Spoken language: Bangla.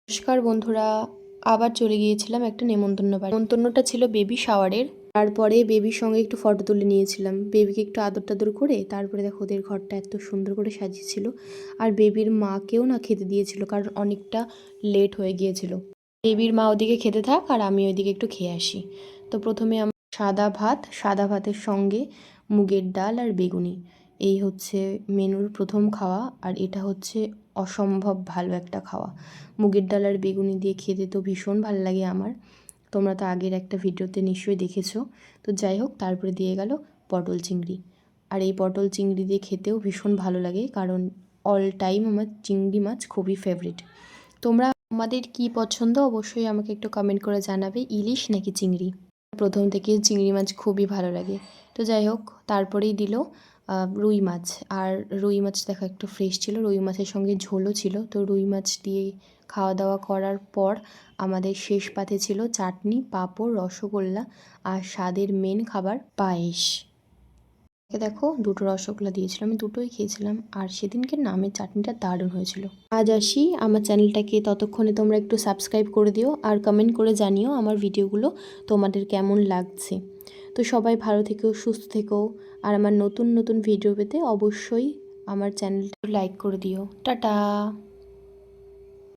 নমস্কার বন্ধুরা, আবার চলে গিয়েছিলাম একটা নেমন্তন্ন বাড়ি। নেমন্তন্নটা ছিল বেবি শাওয়ারের। তারপরে বেবির সঙ্গে একটু ফটো তুলে নিয়েছিলাম, বেবিকে একটু আদর টাদর করে। তারপরে দেখো ওদের ঘরটা এত সুন্দর করে সাজিয়েছিল, আর বেবির মাকেও না খেতে দিয়েছিল, কারণ অনেকটা লেট হয়ে গিয়েছিল। বেবির মা ওদিকে খেতে থাক আর আমি ওইদিকে একটু খেয়ে আসি। তো প্রথমে আমার সাদা ভাতের সঙ্গে মুগের ডাল আর বেগুনি, এই হচ্ছে মেনুর প্রথম খাওয়া। আর এটা হচ্ছে অসম্ভব ভালো একটা খাওয়া। মুগের ডাল আর বেগুনি দিয়ে খেতে তো ভীষণ ভালো লাগে আমার। তোমরা তো আগের একটা ভিডিওতে নিশ্চয়ই দেখেছো। তো যাই হোক, তারপরে দিয়ে গেল পটল চিংড়ি। আর এই পটল চিংড়ি দিয়ে খেতেও ভীষণ ভালো লাগে, কারণ অল টাইম আমার চিংড়ি মাছ খুবই ফেভারিট। তোমাদের কি পছন্দ অবশ্যই আমাকে একটু কমেন্ট করে জানাবে, ইলিশ নাকি চিংড়ি। প্রথম থেকে চিংড়ি মাছ খুবই ভালো লাগে। তো যাই হোক, তারপরেই দিল রুই মাছ। আর রুই মাছ দেখা একটু ফ্রেশ ছিল, রুই মাছের সঙ্গে ঝোলও ছিল। তো রুই মাছ দিয়ে খাওয়া দাওয়া করার পর আমাদের শেষ পাতে ছিল চাটনি, পাঁপড়, রসগোল্লা আর স্বাদের মেন খাবার পায়েস। দেখো, দুটো রসগোল্লা দিয়েছিল, আমি দুটোই খেয়েছিলাম। আর সেদিনকে নামের চাটনিটা দারুণ হয়েছিল। আজ আসি, আমার চ্যানেলটাকে ততক্ষণে তোমরা একটু সাবস্ক্রাইব করে দিও আর কমেন্ট করে জানিও আমার ভিডিওগুলো তোমাদের কেমন লাগছে। তো সবাই ভালো থেকো, সুস্থ থেকো। আর আমার নতুন নতুন ভিডিও পেতে অবশ্যই আমার চ্যানেলটা লাইক করে দিও। টাটা।